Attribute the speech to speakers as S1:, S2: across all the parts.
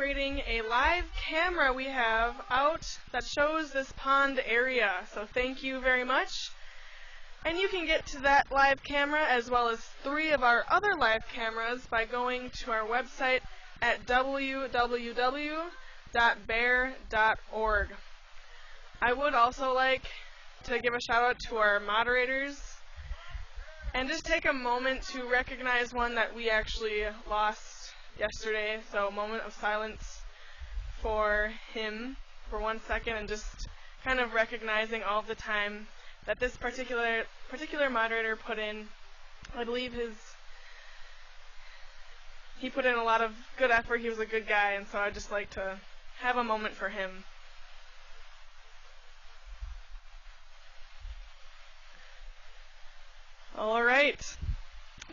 S1: operating a live camera we have out that shows this pond area. So thank you very much. And you can get to that live camera as well as 3 of our other live cameras by going to our website at www.bear.org. I would also like to give a shout out to our moderators and just take a moment to recognize one that we actually lost yesterday. So a moment of silence for him for 1 second, and just kind of recognizing all of the time that this particular moderator put in. I believe he put in a lot of good effort. He was a good guy, and so I'd just like to have a moment for him. All right.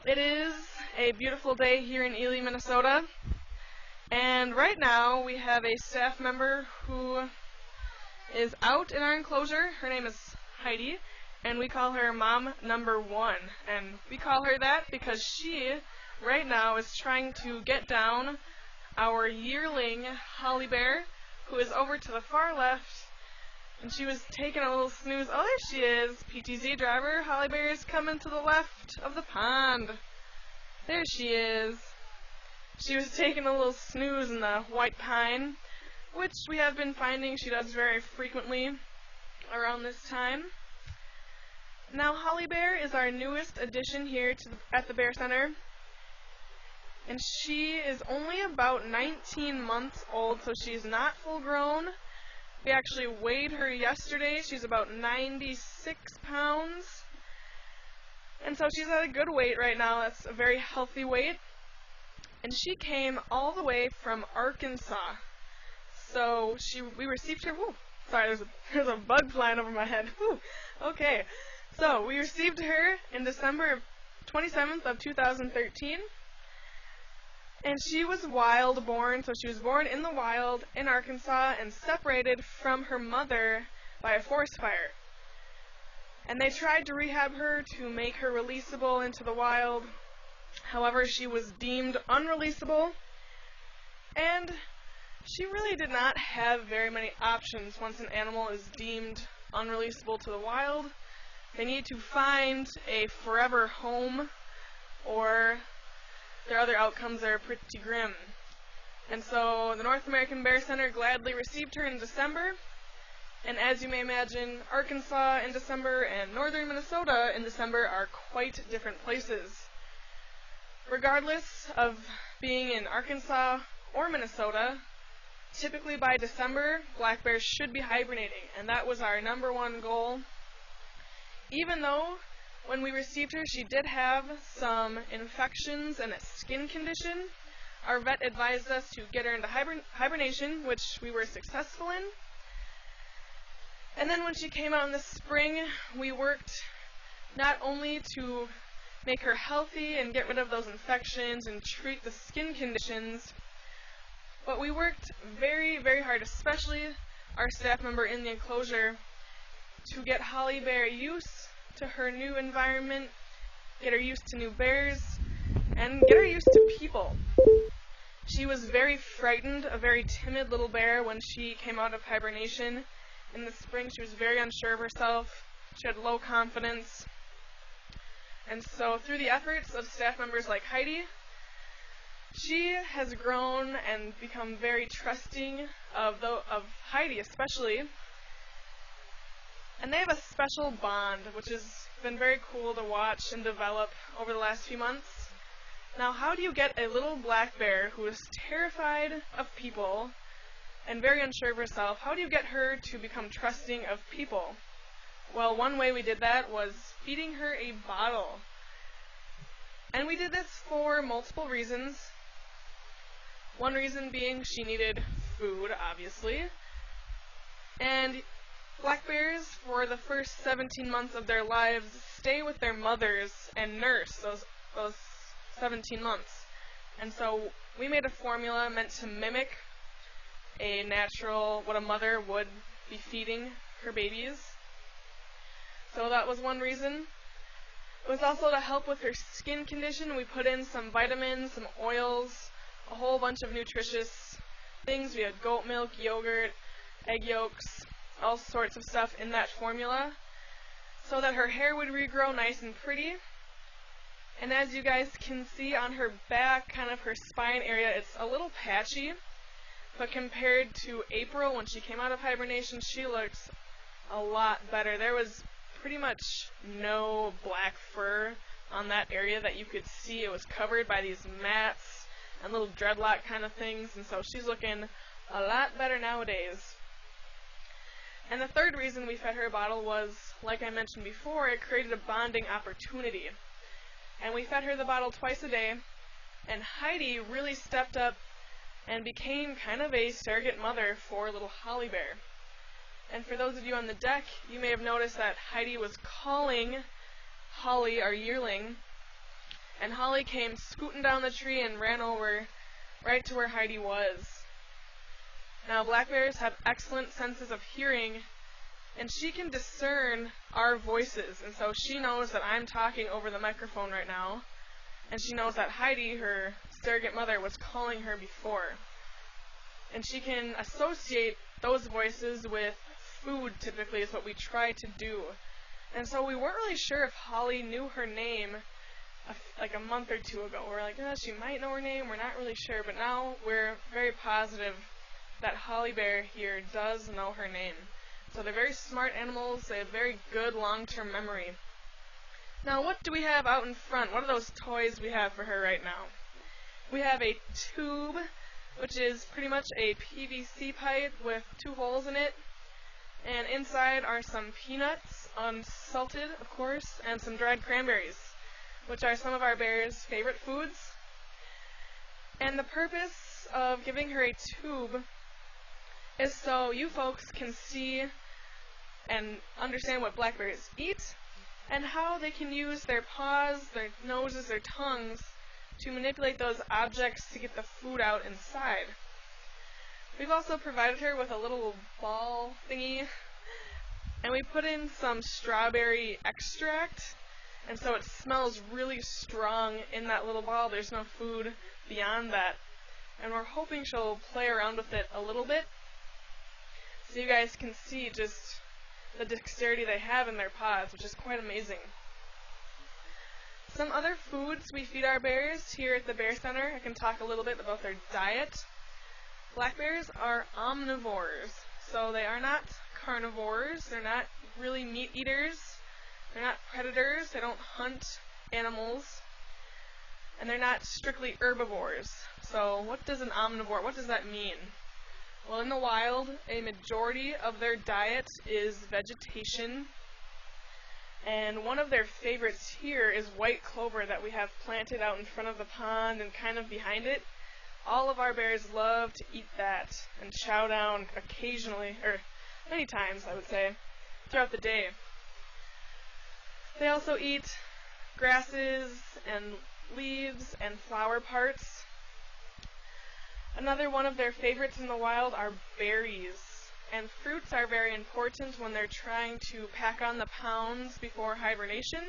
S1: It is a beautiful day here in Ely, Minnesota. And right now we have a staff member who is out in our enclosure. Her name is Heidi, and we call her Mom Number 1. And we call her that because she, right now, is trying to get down our yearling Holly Bear, who is over to the far left. And she was taking a little snooze. Oh, there she is. PTZ driver. Holly Bear is coming to the left of the pond. There she is. She was taking a little snooze in the white pine, which we have been finding she does very frequently around this time. Now, Holly Bear is our newest addition here at the Bear Center. And she is only about 19 months old, so she's not full grown. We actually weighed her yesterday. She's about 96 pounds. And so she's at a good weight right now. That's a very healthy weight. And she came all the way from Arkansas. So we received her. Whoo, sorry, there's a bug flying over my head. Whoo, okay. So we received her in December 27th of 2013. And she was wild born, so she was born in the wild in Arkansas and separated from her mother by a forest fire. And they tried to rehab her to make her releasable into the wild. However, she was deemed unreleasable, and she really did not have very many options once an animal is deemed unreleasable to the wild. They need to find a forever home, or their other outcomes are pretty grim. And so the North American Bear Center gladly received her in December. And as you may imagine, Arkansas in December and northern Minnesota in December are quite different places. Regardless of being in Arkansas or Minnesota, typically by December, black bears should be hibernating, and that was our number 1 goal. Even though when we received her, she did have some infections and a skin condition, our vet advised us to get her into hibernation, which we were successful in. And then when she came out in the spring, we worked not only to make her healthy and get rid of those infections and treat the skin conditions, but we worked very, very hard, especially our staff member in the enclosure, to get Holly Bear used to her new environment, get her used to new bears, and get her used to people. She was very frightened, a very timid little bear when she came out of hibernation. In the spring, she was very unsure of herself. She had low confidence. And so through the efforts of staff members like Heidi, she has grown and become very trusting of Heidi especially. And they have a special bond, which has been very cool to watch and develop over the last few months. Now, how do you get a little black bear who is terrified of people and very unsure of herself, how do you get her to become trusting of people? Well, one way we did that was feeding her a bottle. And we did this for multiple reasons. One reason being she needed food, obviously. And black bears, for the first 17 months of their lives, stay with their mothers and nurse those 17 months. And so we made a formula meant to mimic what a mother would be feeding her babies. So that was one reason. It was also to help with her skin condition. We put in some vitamins, some oils, a whole bunch of nutritious things. We had goat milk, yogurt, egg yolks, all sorts of stuff in that formula so that her hair would regrow nice and pretty. And as you guys can see on her back, kind of her spine area, it's a little patchy. But compared to April, when she came out of hibernation, she looks a lot better. There was pretty much no black fur on that area that you could see. It was covered by these mats and little dreadlock kind of things, and so she's looking a lot better nowadays. And the third reason we fed her a bottle was, like I mentioned before, it created a bonding opportunity. And we fed her the bottle twice a day, and Heidi really stepped up and became kind of a surrogate mother for little Holly Bear. And for those of you on the deck, you may have noticed that Heidi was calling Holly, our yearling, and Holly came scooting down the tree and ran over right to where Heidi was. Now, black bears have excellent senses of hearing, and she can discern our voices, and so she knows that I'm talking over the microphone right now, and she knows that Heidi, her surrogate mother, was calling her before. And she can associate those voices with food, typically, is what we try to do. And so we weren't really sure if Holly knew her name like a month or two ago. We're like, she might know her name, we're not really sure, but now we're very positive that Holly Bear here does know her name. So they're very smart animals, they have very good long-term memory. Now, what do we have out in front? What are those toys we have for her right now? We have a tube, which is pretty much a PVC pipe with 2 holes in it. And inside are some peanuts, unsalted, of course, and some dried cranberries, which are some of our bear's favorite foods. And the purpose of giving her a tube is so you folks can see and understand what black bears eat and how they can use their paws, their noses, their tongues to manipulate those objects to get the food out inside. We've also provided her with a little ball thingy, and we put in some strawberry extract, and so it smells really strong in that little ball. There's no food beyond that, and we're hoping she'll play around with it a little bit so you guys can see just the dexterity they have in their paws, which is quite amazing. Some other foods we feed our bears here at the Bear Center. I can talk a little bit about their diet. Black bears are omnivores, so they are not carnivores. They're not really meat eaters. They're not predators. They don't hunt animals. And they're not strictly herbivores. So what does an omnivore, what does that mean? Well, in the wild, a majority of their diet is vegetation. And one of their favorites here is white clover that we have planted out in front of the pond and kind of behind it. All of our bears love to eat that and chow down occasionally, or many times, I would say, throughout the day. They also eat grasses and leaves and flower parts. Another one of their favorites in the wild are berries. And fruits are very important when they're trying to pack on the pounds before hibernation.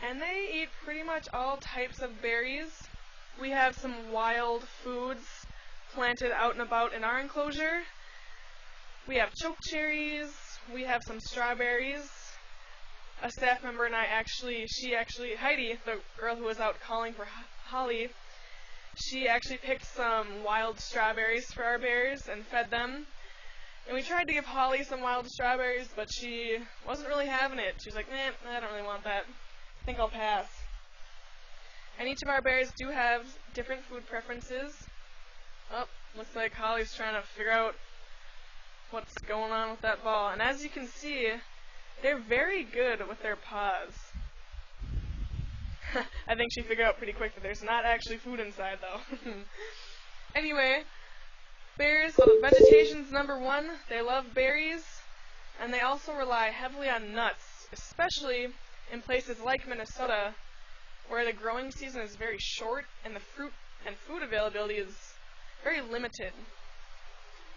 S1: And they eat pretty much all types of berries. We have some wild foods planted out and about in our enclosure. We have choke cherries, we have some strawberries. A staff member and Heidi, the girl who was out calling for Holly, she actually picked some wild strawberries for our bears and fed them. And we tried to give Holly some wild strawberries, but she wasn't really having it. She was like, I don't really want that. I think I'll pass. And each of our bears do have different food preferences. Oh, looks like Holly's trying to figure out what's going on with that ball. And as you can see, they're very good with their paws. I think she figured out pretty quick that there's not actually food inside, though. Anyway, bears, vegetation's number one. They love berries, and they also rely heavily on nuts, especially in places like Minnesota, where the growing season is very short and the fruit and food availability is very limited.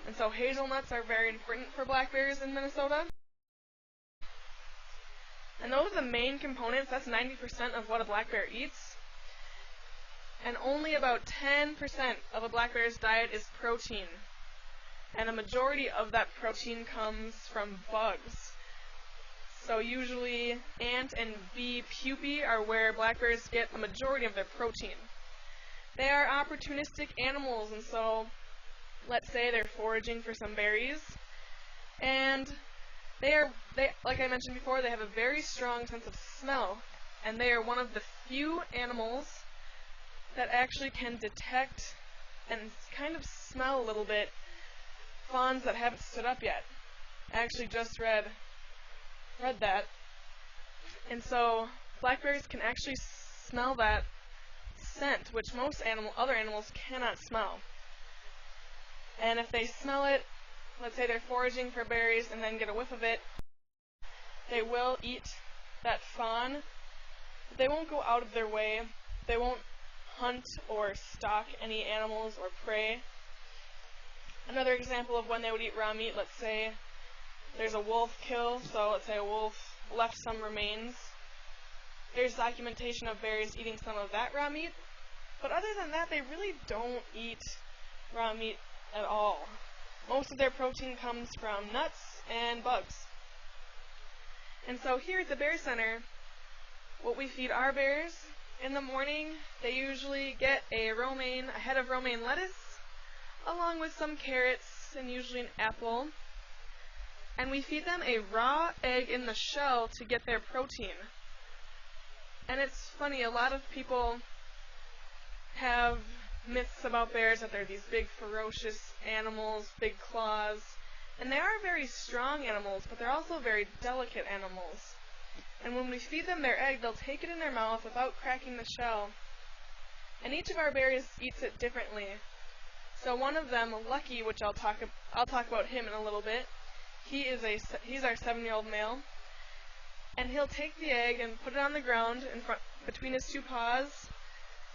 S1: And so hazelnuts are very important for black bears in Minnesota. And those are the main components. That's 90% of what a black bear eats. and only about 10% of a black bear's diet is protein. And a majority of that protein comes from bugs. So usually ant and bee pupae are where black bears get a majority of their protein. They are opportunistic animals, and so let's say they're foraging for some berries, and they like I mentioned before, they have a very strong sense of smell, and they are one of the few animals that actually can detect and kind of smell a little bit fawns that haven't stood up yet. I actually just read that. And so black bears can actually smell that scent, which most other animals cannot smell. And if they smell it, let's say they're foraging for berries and then get a whiff of it, they will eat that fawn. But they won't go out of their way. They won't hunt or stalk any animals or prey. Another example of when they would eat raw meat, let's say there's a wolf kill, so let's say a wolf left some remains. There's documentation of bears eating some of that raw meat, but other than that, they really don't eat raw meat at all. Most of their protein comes from nuts and bugs. And so here at the Bear Center, what we feed our bears in the morning, they usually get a head of romaine lettuce, along with some carrots and usually an apple. And we feed them a raw egg in the shell to get their protein. And it's funny, a lot of people have myths about bears that they're these big ferocious animals, big claws. And they are very strong animals, but they're also very delicate animals. And when we feed them their egg, they'll take it in their mouth without cracking the shell. And each of our bears eats it differently. So one of them, Lucky, which I'll talk about him in a little bit. He's our 7-year-old male, and he'll take the egg and put it on the ground between his two paws,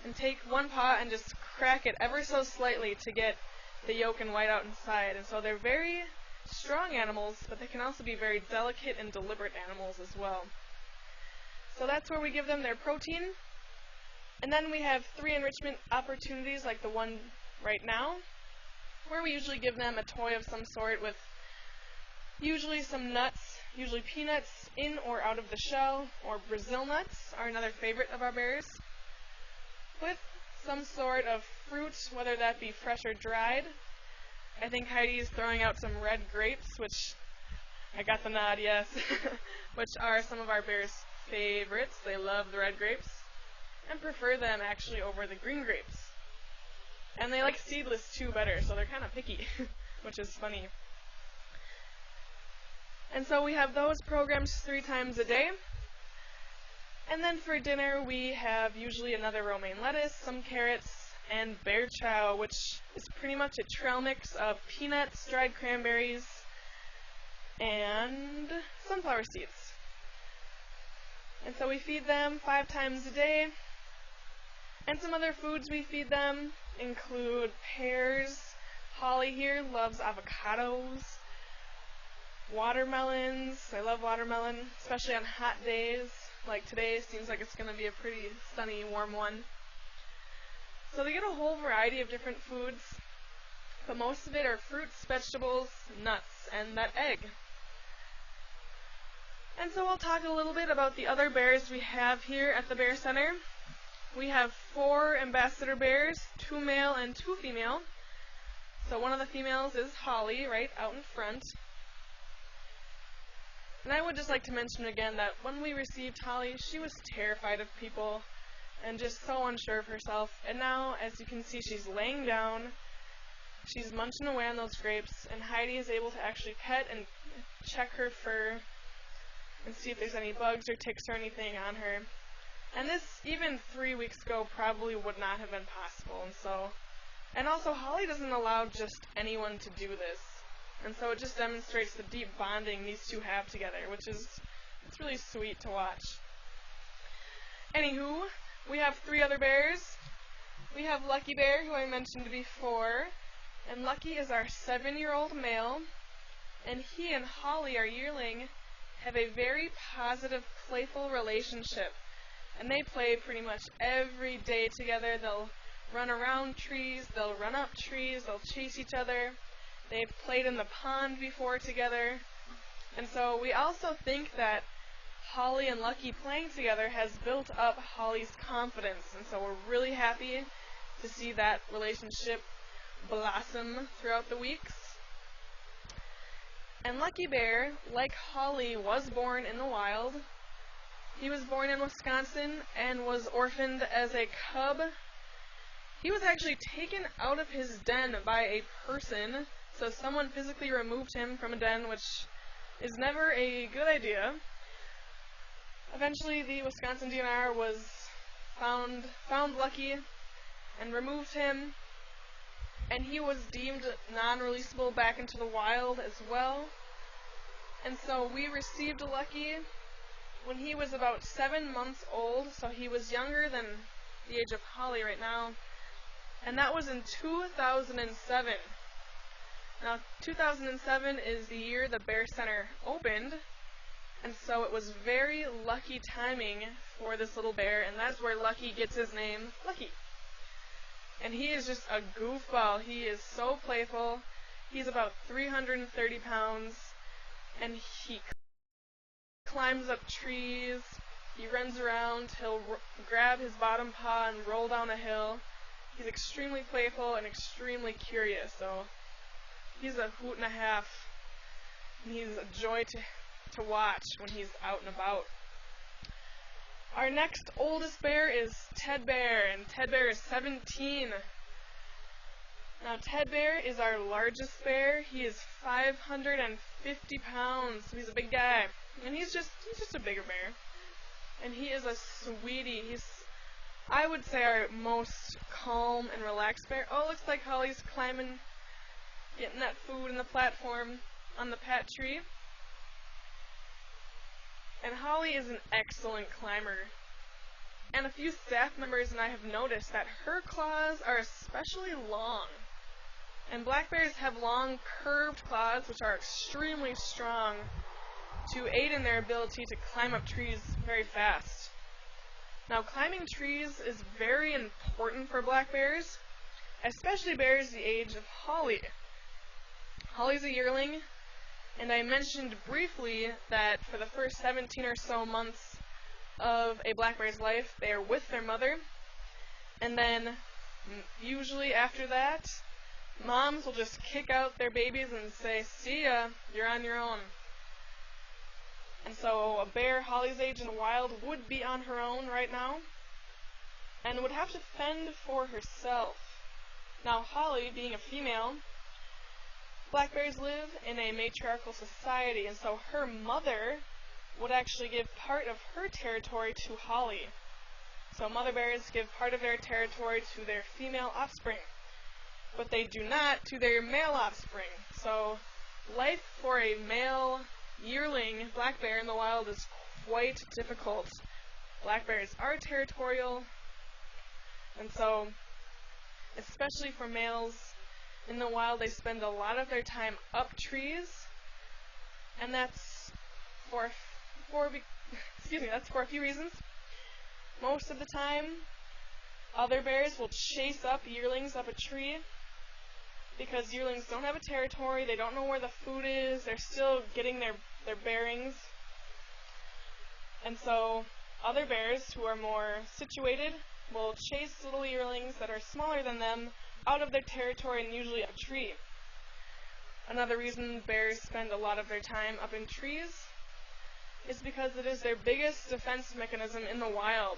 S1: and take one paw and just crack it ever so slightly to get the yolk and white out inside. And so they're very strong animals, but they can also be very delicate and deliberate animals as well. So that's where we give them their protein. And then we have 3 enrichment opportunities like the one right now, where we usually give them a toy of some sort with usually some nuts, usually peanuts in or out of the shell, or Brazil nuts are another favorite of our bears, with some sort of fruit, whether that be fresh or dried. I think Heidi is throwing out some red grapes, which I got the nod, yes, which are some of our bears' favorites. They love the red grapes and prefer them actually over the green grapes. And they like seedless too better, so they're kind of picky, which is funny. And so we have those programs 3 times a day. And then for dinner, we have usually another romaine lettuce, some carrots, and bear chow, which is pretty much a trail mix of peanuts, dried cranberries, and sunflower seeds. And so we feed them 5 times a day. And some other foods we feed them include pears. Holly here loves avocados. Watermelons. I love watermelon, especially on hot days. Like today seems like it's going to be a pretty sunny, warm one. So they get a whole variety of different foods, but most of it are fruits, vegetables, nuts, and that egg. And so I'll talk a little bit about the other bears we have here at the Bear Center. We have 4 ambassador bears, 2 male and 2 female. So one of the females is Holly, right out in front. And I would just like to mention again that when we received Holly, she was terrified of people and just so unsure of herself. And now, as you can see, she's laying down, she's munching away on those grapes, and Heidi is able to actually pet and check her fur and see if there's any bugs or ticks or anything on her. And this, even 3 weeks ago, probably would not have been possible. And also, Holly doesn't allow just anyone to do this. And so it just demonstrates the deep bonding these two have together, which is, it's really sweet to watch. Anywho, we have 3 other bears. We have Lucky Bear, who I mentioned before. And Lucky is our 7-year-old male. And he and Holly, our yearling, have a very positive, playful relationship. And they play pretty much every day together. They'll run around trees, they'll run up trees, they'll chase each other. They've played in the pond before together. And so we also think that Holly and Lucky playing together has built up Holly's confidence. And so we're really happy to see that relationship blossom throughout the weeks. And Lucky Bear, like Holly, was born in the wild. He was born in Wisconsin and was orphaned as a cub. He was actually taken out of his den by a person, so someone physically removed him from a den, which is never a good idea. Eventually, the Wisconsin DNR was found Lucky and removed him, and he was deemed non-releasable back into the wild as well. And so we received Lucky when he was about 7 months old, so he was younger than the age of Holly right now, and that was in 2007. Now, 2007 is the year the Bear Center opened, and so it was very lucky timing for this little bear, and that's where Lucky gets his name, Lucky. And he is just a goofball. He is so playful. He's about 330 pounds, and he climbs up trees, he runs around, he'll grab his bottom paw and roll down a hill. He's extremely playful and extremely curious, so he's a hoot and a half. And he's a joy to watch when he's out and about. Our next oldest bear is Ted Bear, and Ted Bear is 17. Now, Ted Bear is our largest bear. He is 550 pounds, so he's a big guy. And he's just a bigger bear. And he is a sweetie. He's, I would say, our most calm and relaxed bear. Oh, looks like Holly's climbing, getting that food in the platform on the pat tree. And Holly is an excellent climber. And a few staff members and I have noticed that her claws are especially long. And black bears have long, curved claws, which are extremely strong to aid in their ability to climb up trees very fast. Now, climbing trees is very important for black bears, especially bears the age of Holly. Holly's a yearling, and I mentioned briefly that for the first 17 or so months of a black bear's life, they are with their mother, and then usually after that, moms will just kick out their babies and say, "See ya, you're on your own." And so a bear Holly's age in the wild would be on her own right now and would have to fend for herself. Now, Holly, being a female, black bears live in a matriarchal society, and so her mother would actually give part of her territory to Holly. So mother bears give part of their territory to their female offspring, but they do not to their male offspring. So life for a male yearling black bear in the wild is quite difficult. Black bears are territorial, and so especially for males in the wild, they spend a lot of their time up trees, and that's for a few reasons. Most of the time, other bears will chase up yearlings up a tree because yearlings don't have a territory, they don't know where the food is, they're still getting their bearings. And so other bears who are more situated will chase little yearlings that are smaller than them out of their territory and usually up a tree. Another reason bears spend a lot of their time up in trees is because it is their biggest defense mechanism in the wild.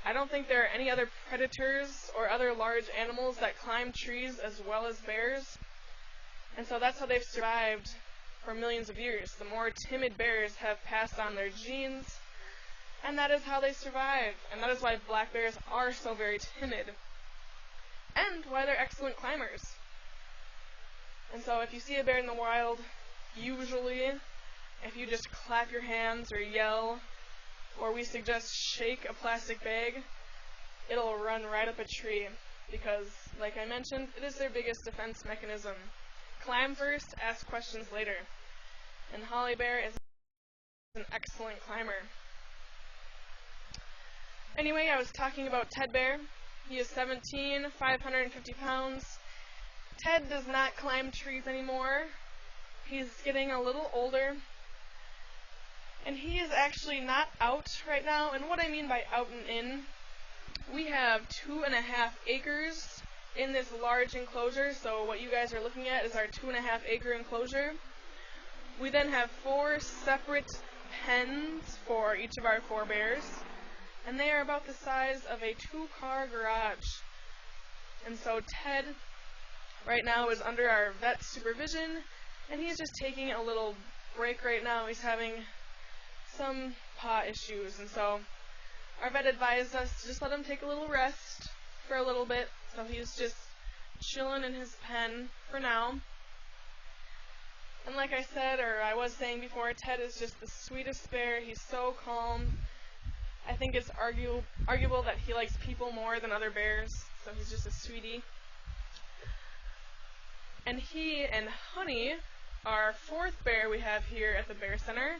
S1: I don't think there are any other predators or other large animals that climb trees as well as bears. And so that's how they've survived for millions of years. The more timid bears have passed on their genes, and that is how they survive. And that is why black bears are so very timid, and why they're excellent climbers. And so if you see a bear in the wild, usually if you just clap your hands or yell, or we suggest shake a plastic bag, it'll run right up a tree because, like I mentioned, it is their biggest defense mechanism. Climb first, ask questions later. And Holly Bear is an excellent climber. Anyway, I was talking about Ted Bear. He is 17, 550 pounds. Ted does not climb trees anymore. He's getting a little older. And he is actually not out right now. And what I mean by out and in, we have 2.5 acres in this large enclosure. So what you guys are looking at is our 2.5 acre enclosure. We then have 4 separate pens for each of our 4 bears. And they are about the size of a 2-car garage. And so Ted right now is under our vet supervision, and he's just taking a little break right now. He's having some paw issues, and so our vet advised us to just let him take a little rest for a little bit. So he's just chilling in his pen for now. And like I said, or I was saying before, Ted is just the sweetest bear. He's so calm. I think it's arguable that he likes people more than other bears, so he's just a sweetie. And he and Honey, our 4th bear we have here at the Bear Center,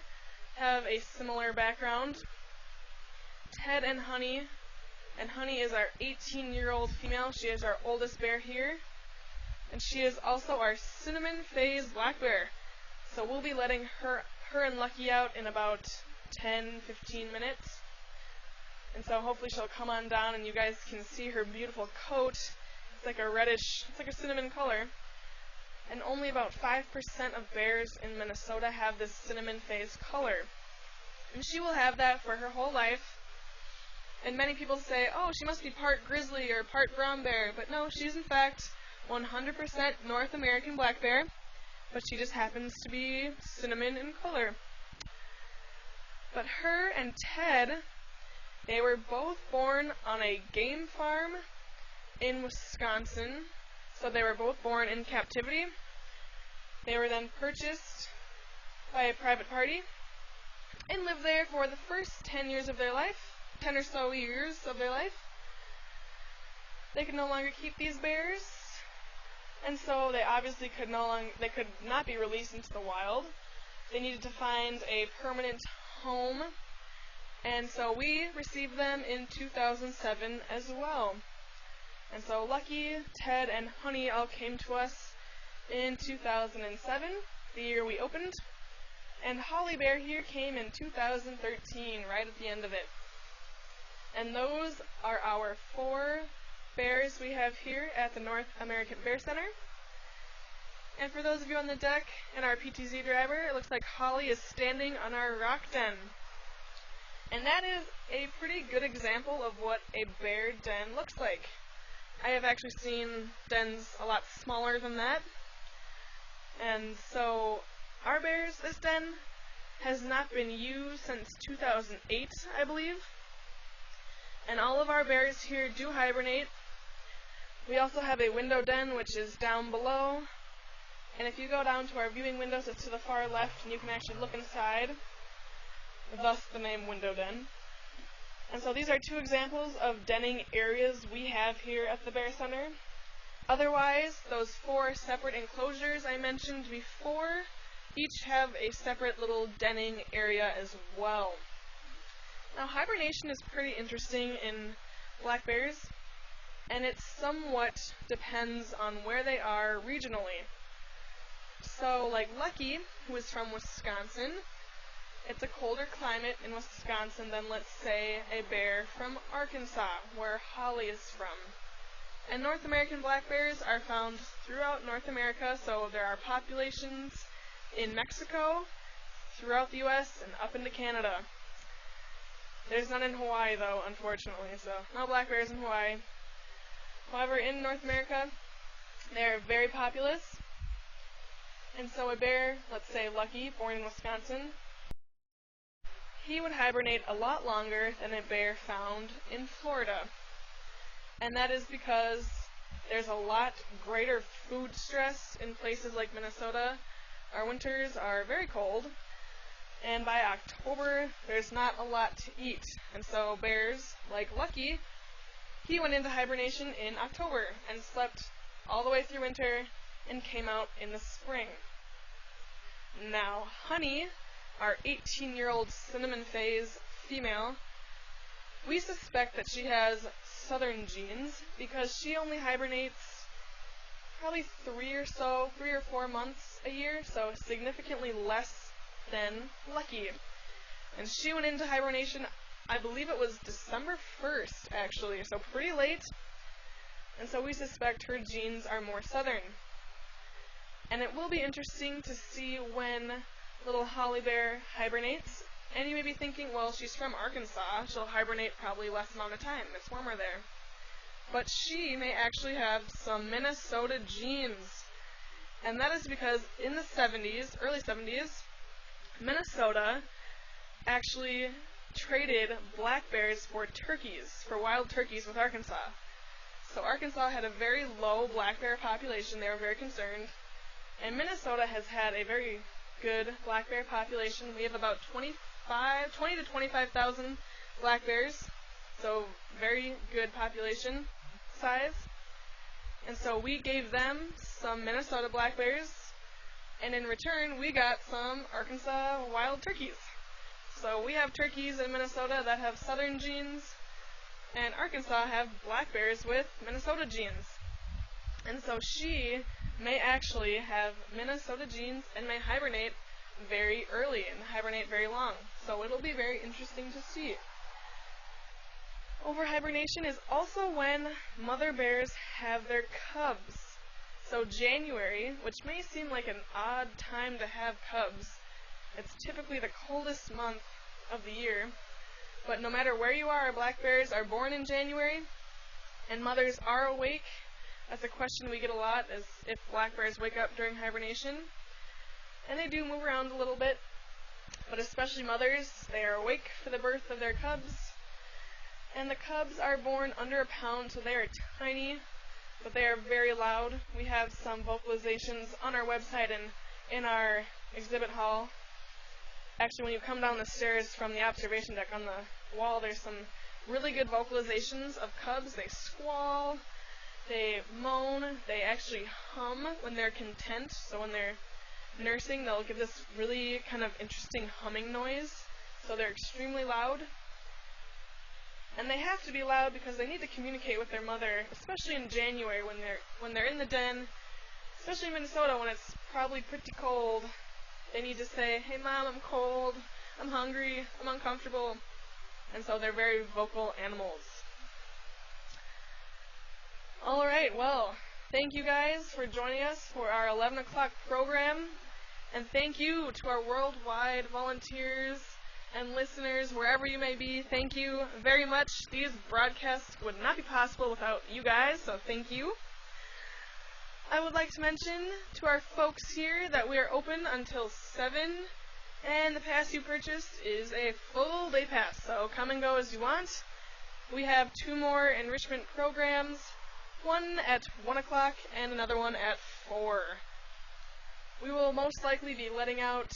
S1: have a similar background. Ted and Honey is our 18-year-old female. She is our oldest bear here. And she is also our cinnamon phase black bear. So we'll be letting her and Lucky out in about 10-15 minutes. And so hopefully she'll come on down and you guys can see her beautiful coat. It's like a reddish, it's like a cinnamon color. And only about 5% of bears in Minnesota have this cinnamon phase color. And she will have that for her whole life. And many people say, oh, she must be part grizzly or part brown bear. But no, she's in fact 100% North American black bear. But she just happens to be cinnamon in color. But her and Ted, they were both born on a game farm in Wisconsin. So they were both born in captivity. They were then purchased by a private party and lived there for the first 10 years of their life, 10 or so years of their life. They could no longer keep these bears, and so they obviously could not be released into the wild. They needed to find a permanent home, and so we received them in 2007 as well. And so Lucky, Ted, and Honey all came to us in 2007, the year we opened. And Holly Bear here came in 2013, right at the end of it. And those are our 4 bears we have here at the North American Bear Center. And for those of you on the deck and our PTZ driver, it looks like Holly is standing on our rock den. And that is a pretty good example of what a bear den looks like. I have actually seen dens a lot smaller than that. And so our bears, this den has not been used since 2008, I believe. And all of our bears here do hibernate. We also have a window den, which is down below. And if you go down to our viewing windows, it's to the far left, and you can actually look inside. Thus the name window den. And so these are 2 examples of denning areas we have here at the Bear Center. Otherwise, those 4 separate enclosures I mentioned before each have a separate little denning area as well. Now, hibernation is pretty interesting in black bears, and it somewhat depends on where they are regionally. So, like Lucky, who is from Wisconsin, it's a colder climate in Wisconsin than, let's say, a bear from Arkansas, where Holly is from. And North American black bears are found throughout North America, so there are populations in Mexico, throughout the U.S., and up into Canada. There's none in Hawaii, though, unfortunately, so no black bears in Hawaii. However, in North America, they're very populous. And so a bear, let's say Lucky, born in Wisconsin, he would hibernate a lot longer than a bear found in Florida. And that is because there's a lot greater food stress in places like Minnesota. Our winters are very cold, and by October, there's not a lot to eat. And so bears, like Lucky, he went into hibernation in October and slept all the way through winter and came out in the spring. Now, Honey, our 18-year-old cinnamon phase female, We suspect that she has southern genes because she only hibernates probably 3 or 4 months a year, so significantly less than Lucky. And she went into hibernation, I believe it was December 1st, actually, so pretty late. And so we suspect her genes are more southern. And it will be interesting to see when little Holly Bear hibernates. And you may be thinking, well, she's from Arkansas. She'll hibernate probably less amount of time. It's warmer there. But she may actually have some Minnesota genes. And that is because in the 70s, early 70s, Minnesota actually traded black bears for turkeys, for wild turkeys with Arkansas. So Arkansas had a very low black bear population. They were very concerned. And Minnesota has had a very good black bear population. We have about 20 to 25,000 black bears. So very good population size. And so we gave them some Minnesota black bears. And in return, we got some Arkansas wild turkeys. So we have turkeys in Minnesota that have southern genes. And Arkansas have black bears with Minnesota genes. And so she may actually have Minnesota genes and may hibernate very early and hibernate very long. So it'll be very interesting to see. Overhibernation is also when mother bears have their cubs. So January, which may seem like an odd time to have cubs, it's typically the coldest month of the year. But no matter where you are, black bears are born in January, and mothers are awake. That's a question we get a lot, is if black bears wake up during hibernation. And they do move around a little bit, but especially mothers, they are awake for the birth of their cubs. And the cubs are born under a pound, so they are tiny, but they are very loud. We have some vocalizations on our website and in our exhibit hall. Actually, when you come down the stairs from the observation deck on the wall, there's some really good vocalizations of cubs. They squall, they moan, they actually hum when they're content. So when they're nursing, they'll give this really kind of interesting humming noise. So they're extremely loud. And they have to be loud because they need to communicate with their mother, especially in January when they're in the den, especially in Minnesota when it's probably pretty cold. They need to say, "Hey Mom, I'm cold, I'm hungry, I'm uncomfortable." And so they're very vocal animals. Alright, well, thank you guys for joining us for our 11 o'clock program. And thank you to our worldwide volunteers and listeners, wherever you may be. Thank you very much. These broadcasts would not be possible without you guys, so thank you. I would like to mention to our folks here that we are open until 7, and the pass you purchased is a full day pass, so come and go as you want. We have 2 more enrichment programs, one at 1 o'clock and another one at 4. We will most likely be letting out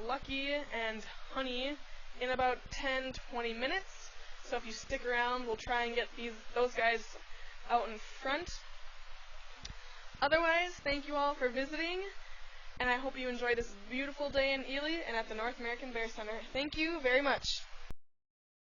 S1: Lucky and Honey in about 10-20 minutes, so if you stick around, we'll try and get those guys out in front. Otherwise, thank you all for visiting, and I hope you enjoy this beautiful day in Ely and at the North American Bear Center. Thank you very much.